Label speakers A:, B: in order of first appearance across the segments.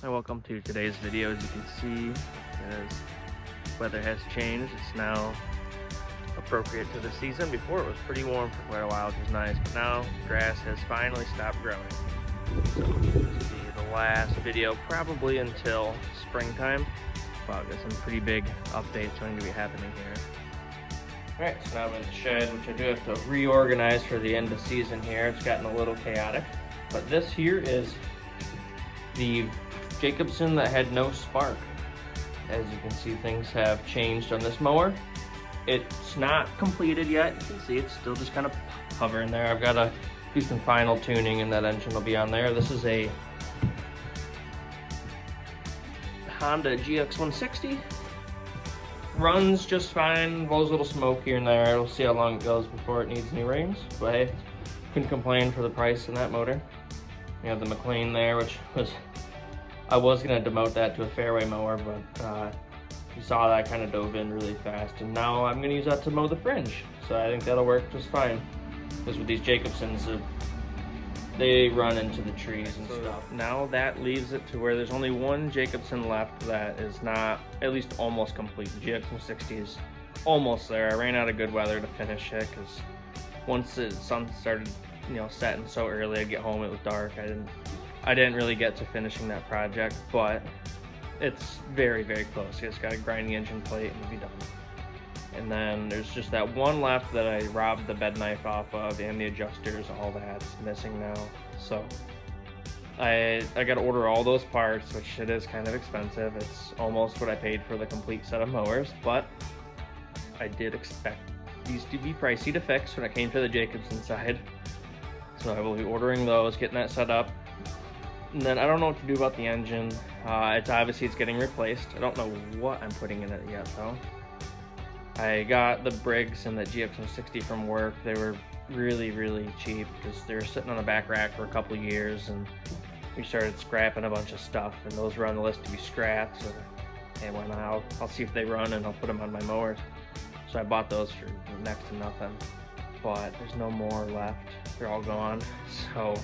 A: Hi, welcome to today's video. As you can see, as weather has changed, it's now appropriate to the season. Before it was pretty warm for quite a while, which was nice, but now grass has finally stopped growing. So this will be the last video probably until springtime. But I've got some pretty big updates going to be happening here. Alright, so now I'm in the shed, which I do have to reorganize for the end of season here. It's gotten a little chaotic. But this here is the Jacobson that had no spark. As you can see, things have changed on this mower. It's not completed yet. You can see it's still just kind of hovering there. I've got to do some final tuning and that engine will be on there. This is a Honda GX160. Runs just fine, blows a little smoke here and there. We'll see how long it goes before it needs new rings. But hey, couldn't complain for the price in that motor. You have the McLean there, which was, I was gonna demote that to a fairway mower, but you saw that kind of dove in really fast. And now I'm gonna use that to mow the fringe. So I think that'll work just fine. Because with these Jacobsons, they run into the trees and stuff. Now that leaves it to where there's only one Jacobson left that is not, at least almost complete. The GX160 is almost there. I ran out of good weather to finish it because once the sun started, setting so early, I'd get home, it was dark. I didn't really get to finishing that project, but it's very, very close. It's got to grind the engine plate and it'll be done. And then there's just that one left that I robbed the bed knife off of, and the adjusters, all that's missing now. So I got to order all those parts, which it is kind of expensive. It's almost what I paid for the complete set of mowers, but I did expect these to be pricey to fix when it came to the Jacobson side. So I will be ordering those, getting that set up. And then I don't know what to do about the engine. It's getting replaced. I don't know what I'm putting in it yet though. I got the Briggs and the GX160 from work. They were really, really cheap because they were sitting on the back rack for a couple of years, and we started scrapping a bunch of stuff, and those were on the list to be scrapped. So, hey, why not? I'll see if they run and I'll put them on my mowers. So I bought those for next to nothing, but there's no more left. They're all gone. So,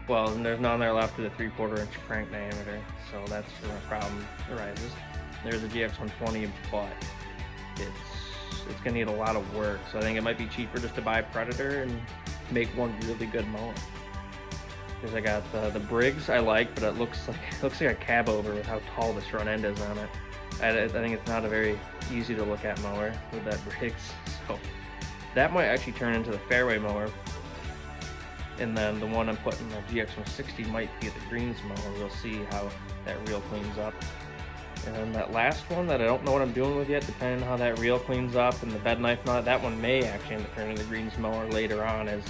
A: well, and there's none there left with a 3/4 inch crank diameter. So that's where my problem arises. There's a GX120, but it's gonna need a lot of work, so I think it might be cheaper just to buy a Predator and make one really good mower. Because I got the Briggs I like, but it looks like a cab over with how tall this front end is on it. I think it's not a very easy to look at mower with that Briggs, so that might actually turn into the fairway mower. And then the one I'm putting the GX160 might be the greens mower. We'll see how that reel cleans up. And then that last one that I don't know what I'm doing with yet, depending on how that reel cleans up and the bed knife and all that one may actually end up turning the greens mower later on as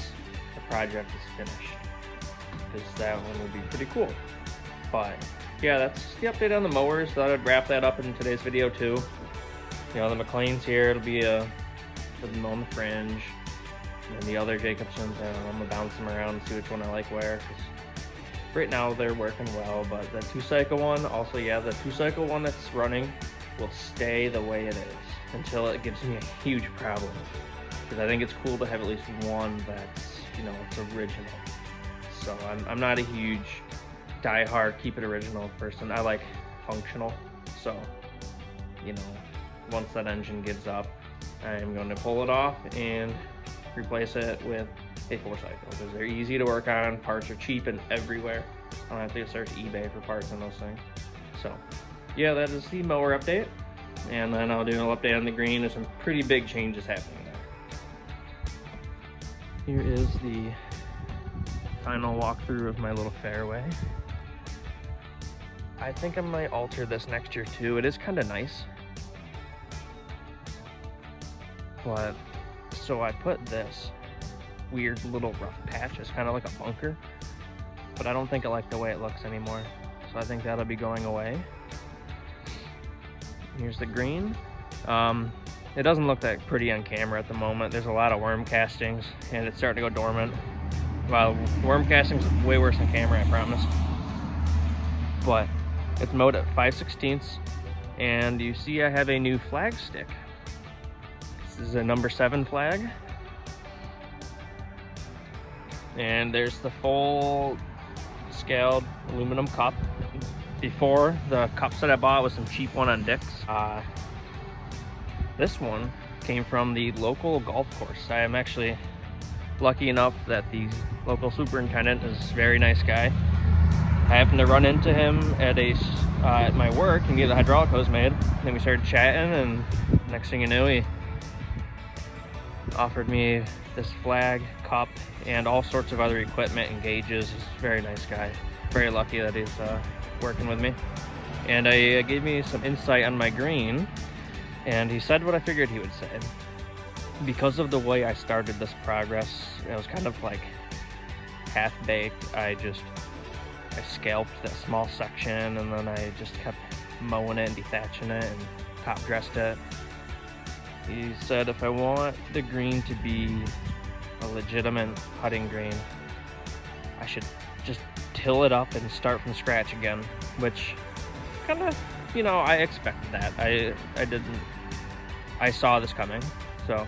A: the project is finished. Because that one will be pretty cool. But yeah, that's the update on the mowers. Thought I'd wrap that up in today's video too. The McLean's here, it'll be on the fringe. And the other Jacobsons, I'm gonna bounce them around and see which one I like where. Right now they're working well, but the 2-cycle one, also the 2-cycle one that's running will stay the way it is until it gives me a huge problem. Because I think it's cool to have at least one that's, it's original. So I'm not a huge die-hard keep it original person. I like functional. So, once that engine gives up, I'm going to pull it off and replace it with a 4-cycle because they're easy to work on. Parts are cheap and everywhere. I don't have to search eBay for parts on those things. So yeah, that is the mower update, and then I'll do an update on the green. There's some pretty big changes happening there. Here is the final walkthrough of my little fairway. I think I might alter this next year too. It is kind of nice, but so I put this weird little rough patch. It's kind of like a bunker, but I don't think I like the way it looks anymore, so I think that'll be going away. Here's the green. It doesn't look that pretty on camera at the moment. There's a lot of worm castings and it's starting to go dormant. Well, worm castings is way worse on camera, I promise. But it's mowed at 5/16, and you see I have a new flag stick. This is a number 7 flag. And there's the full scaled aluminum cup. Before, the cups that I bought was some cheap one on Dick's. This one came from the local golf course. I am actually lucky enough that the local superintendent is a very nice guy. I happened to run into him at my work and get the hydraulic hose made. Then we started chatting, and next thing you knew, he offered me this flag, cup, and all sorts of other equipment and gauges. He's a very nice guy. Very lucky that he's working with me. And he gave me some insight on my green, and he said what I figured he would say. Because of the way I started this progress, it was kind of like half-baked. I scalped that small section, and then I just kept mowing it and dethatching it and top dressed it. He said if I want the green to be a legitimate putting green, I should just till it up and start from scratch again, which kind of, you know, I expected that. I saw this coming. So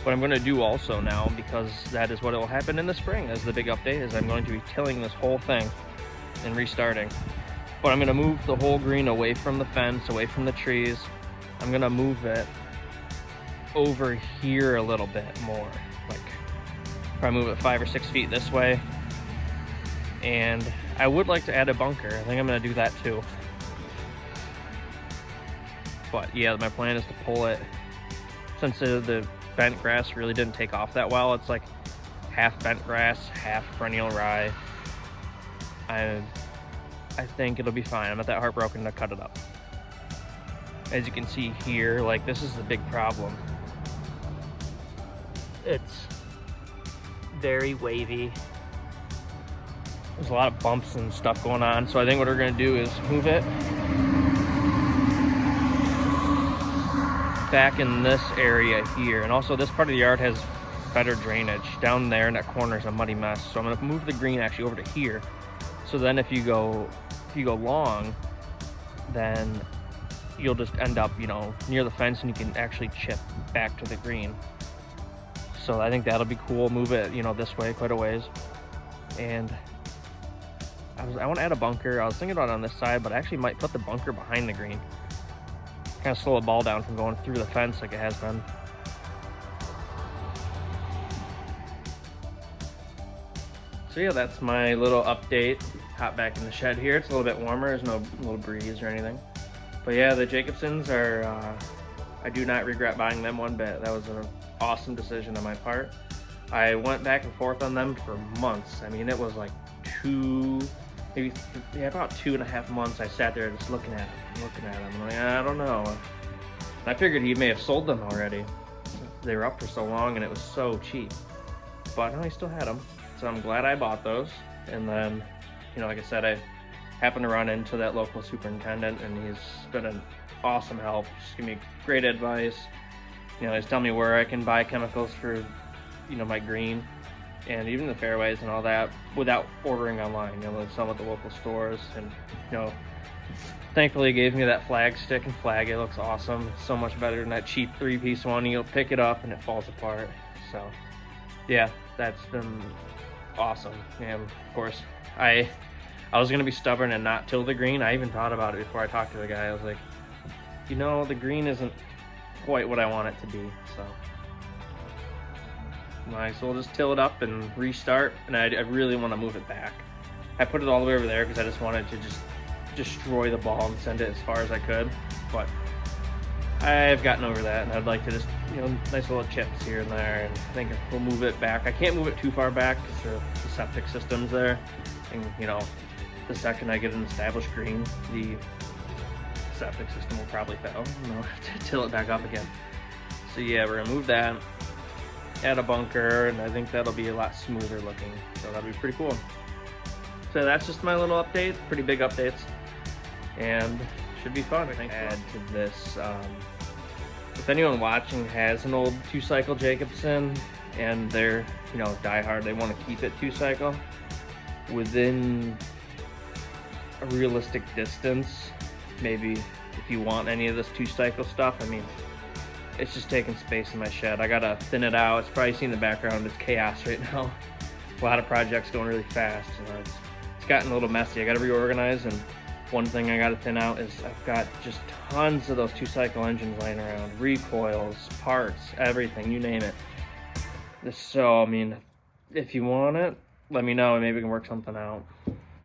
A: what I'm going to do also now, because that is what will happen in the spring as the big update, is I'm going to be tilling this whole thing and restarting. But I'm going to move the whole green away from the fence, away from the trees. I'm going to move it over here a little bit more, like probably move it 5 or 6 feet this way. And I would like to add a bunker. I think I'm going to do that too. But yeah, my plan is to pull it, since the bent grass really didn't take off that well. It's like half bent grass, half perennial rye. I think it'll be fine. I'm not that heartbroken to cut it up. As you can see here, like, this is the big problem. It's very wavy. There's a lot of bumps and stuff going on. So I think what we're gonna do is move it back in this area here. And also this part of the yard has better drainage. Down there in that corner is a muddy mess. So I'm gonna move the green actually over to here. So then if you go long, then you'll just end up, you know, near the fence, and you can actually chip back to the green. So I think that'll be cool. Move it, you know, this way quite a ways. And I want to add a bunker. I was thinking about it on this side, but I actually might put the bunker behind the green. Kind of slow the ball down from going through the fence like it has been. So yeah, that's my little update. Hop back in the shed here. It's a little bit warmer. There's no little breeze or anything. But yeah, the Jacobsons are, I do not regret buying them one bit. That was an awesome decision on my part. I went back and forth on them for months. I mean, it was like about 2.5 months I sat there just looking at them. I'm like, I don't know. I figured he may have sold them already. They were up for so long and it was so cheap. But no, he still had them. So I'm glad I bought those. And then, you know, like I said, I happened to run into that local superintendent, and he's been an awesome help. Just give me great advice. You know, he's telling me where I can buy chemicals for, you know, my green, and even the fairways and all that without ordering online. You know, they sell them at the local stores. And, you know, thankfully he gave me that flag stick and flag. It looks awesome. It's so much better than that cheap 3-piece one. You'll pick it up and it falls apart. So yeah, that's been awesome. And of course, I was gonna be stubborn and not till the green. I even thought about it before I talked to the guy. I was like, you know, the green isn't quite what I want it to be. So might as well just till it up and restart. And I really want to move it back. I put it all the way over there because I just wanted to just destroy the ball and send it as far as I could. But I've gotten over that, and I'd like to just, you know, nice little chips here and there, and I think we'll move it back. I can't move it too far back because the septic system's there, and, you know, the second I get an established green, the septic system will probably fail, you know, to till it back up again. So yeah, we're gonna move that, add a bunker, and I think that'll be a lot smoother looking, so that'll be pretty cool. So that's just my little update, pretty big updates, and should be fun, I think. Add to this, if anyone watching has an old 2-cycle Jacobson and they're, you know, diehard, they want to keep it 2-cycle within a realistic distance, maybe if you want any of this 2-cycle stuff. I mean, it's just taking space in my shed. I gotta thin it out. It's probably seen in the background, it's chaos right now. A lot of projects going really fast, you know, it's gotten a little messy. I got to reorganize, and one thing I got to thin out is I've got just tons of those 2-cycle engines laying around, recoils, parts, everything, you name it. So, I mean, if you want it, let me know and maybe we can work something out.